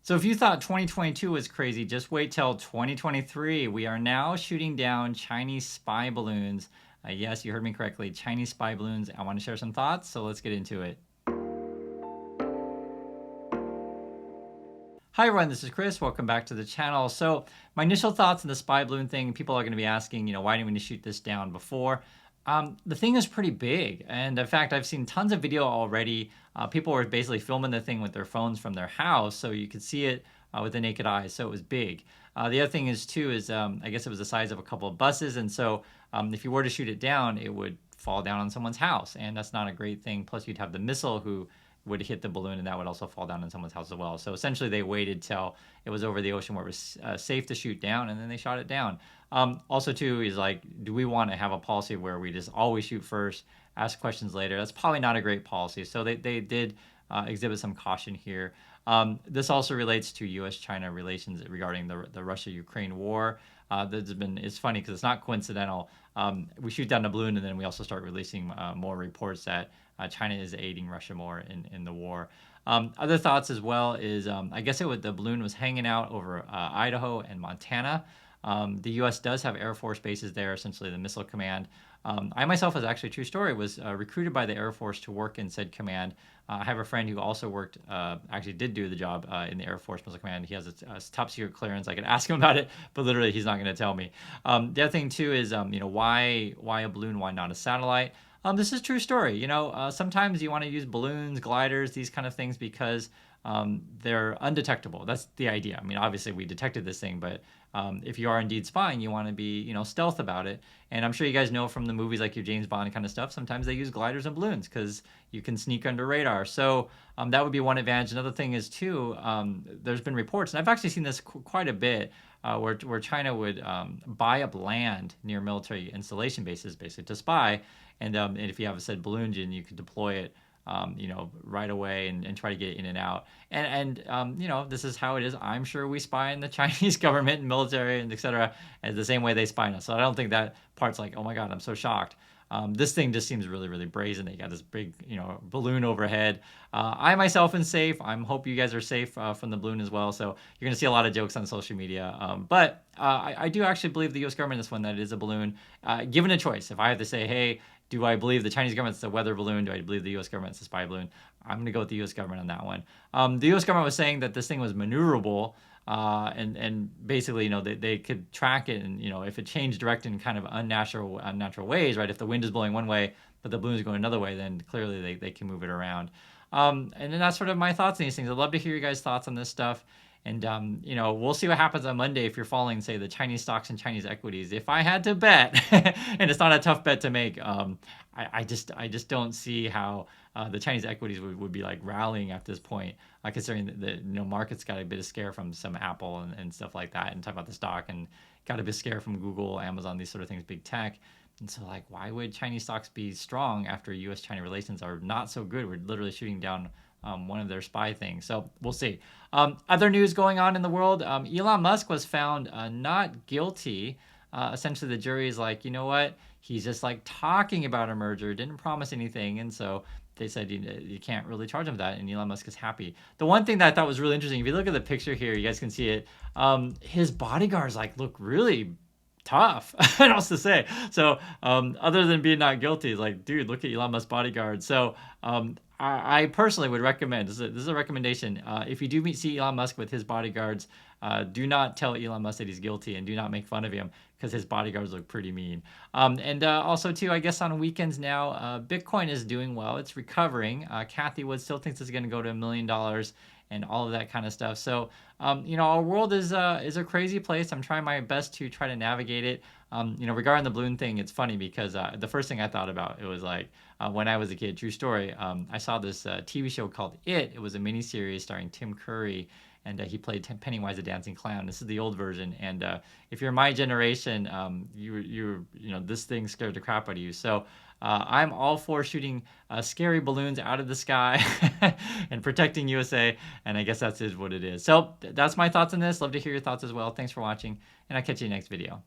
So if you thought 2022 was crazy, just wait till 2023. We are now shooting down Chinese spy balloons. Yes, you heard me correctly. Chinese spy balloons. I want to share some thoughts, so let's get into it. Hi everyone, this is Chris. Welcome back to the channel. So my initial thoughts on the spy balloon thing, people are going to be asking, why didn't we shoot this down before? The thing is pretty big. And in fact, I've seen tons of video already. People were basically filming the thing with their phones from their house, so you could see it with the naked eye. So it was big. The other thing is too, is I guess it was the size of a couple of buses. And so if you were to shoot it down, it would fall down on someone's house. And that's not a great thing. Plus you'd have the missile who would hit the balloon, and that would also fall down in someone's house as well. So essentially they waited till it was over the ocean where it was safe to shoot down, and then they shot it down. Also too is like, do we want to have a policy where we just always shoot first, ask questions later? That's probably not a great policy. So they did exhibit some caution here. This also relates to U.S.-China relations regarding the Russia-Ukraine war. It's funny because it's not coincidental. We shoot down the balloon, and then we also start releasing more reports that China is aiding Russia more in the war. Other thoughts as well is I guess the balloon was hanging out over Idaho and Montana. The U.S. does have Air Force bases there, essentially the Missile Command. I myself, as actually a true story, was recruited by the Air Force to work in said command. I have a friend who also worked, actually did do the job in the Air Force Missile Command. He has a top secret clearance. I could ask him about it, but literally he's not going to tell me. The other thing too is, why a balloon? Why not a satellite? This is a true story. Sometimes you want to use balloons, gliders, these kind of things because they're undetectable. That's the idea. I mean, obviously we detected this thing, but if you are indeed spying, you want to be, stealth about it. And I'm sure you guys know from the movies like your James Bond kind of stuff, sometimes they use gliders and balloons because you can sneak under radar. So that would be one advantage. Another thing is too, there's been reports, and I've actually seen this quite a bit, where China would buy up land near military installation bases, basically to spy. And if you have a said balloon engine, you could deploy it, right away and try to get in and out. And this is how it is. I'm sure we spy in the Chinese government and military and et cetera, as the same way they spy on us. So I don't think that part's like, oh my God, I'm so shocked. This thing just seems really, really brazen. They got this big, balloon overhead. I myself am safe. I hope you guys are safe from the balloon as well. So you're going to see a lot of jokes on social media. But I do actually believe the U.S. government in this one, that it is a balloon. Given a choice, if I had to say, hey, do I believe the Chinese government's a weather balloon? Do I believe the U.S. government's a spy balloon? I'm going to go with the U.S. government on that one. The U.S. government was saying that this thing was maneuverable, and basically, they could track it, and if it changed direction in kind of unnatural ways, right? If the wind is blowing one way, but the balloon is going another way, then clearly they can move it around. And then that's sort of my thoughts on these things. I'd love to hear you guys' thoughts on this stuff. And, we'll see what happens on Monday if you're following, say, the Chinese stocks and Chinese equities. If I had to bet, and it's not a tough bet to make, I just don't see how the Chinese equities would be like rallying at this point, considering that the market's got a bit of scare from some Apple and stuff like that, and talk about the stock, and got a bit of scare from Google, Amazon, these sort of things, big tech. And so, like, why would Chinese stocks be strong after U.S.-China relations are not so good? We're literally shooting down one of their spy things. So we'll see. Other news going on in the world. Elon Musk was found not guilty. Essentially, the jury is like, you know what? He's just like talking about a merger, didn't promise anything. And so they said you can't really charge him with that. And Elon Musk is happy. The one thing that I thought was really interesting, if you look at the picture here, you guys can see it. His bodyguards look really tough. I don't know what to say. So other than being not guilty, like, dude, look at Elon Musk's bodyguard. So I personally would recommend, this is a recommendation, if you do see Elon Musk with his bodyguards, do not tell Elon Musk that he's guilty, and do not make fun of him, because his bodyguards look pretty mean. And also too, I guess on weekends now, Bitcoin is doing well. It's recovering. Kathy Wood still thinks it's going to go to $1 million and all of that kind of stuff. So, our world is a crazy place. I'm trying my best to try to navigate it. Regarding the balloon thing, it's funny because the first thing I thought about, it was like, when I was a kid, true story, I saw this TV show called It. It was a miniseries starring Tim Curry, and he played Pennywise the Dancing Clown. This is the old version, and if you're my generation, this thing scared the crap out of you. So I'm all for shooting scary balloons out of the sky and protecting USA, and I guess that's what it is. So that's my thoughts on this. Love to hear your thoughts as well. Thanks for watching, and I'll catch you in the next video.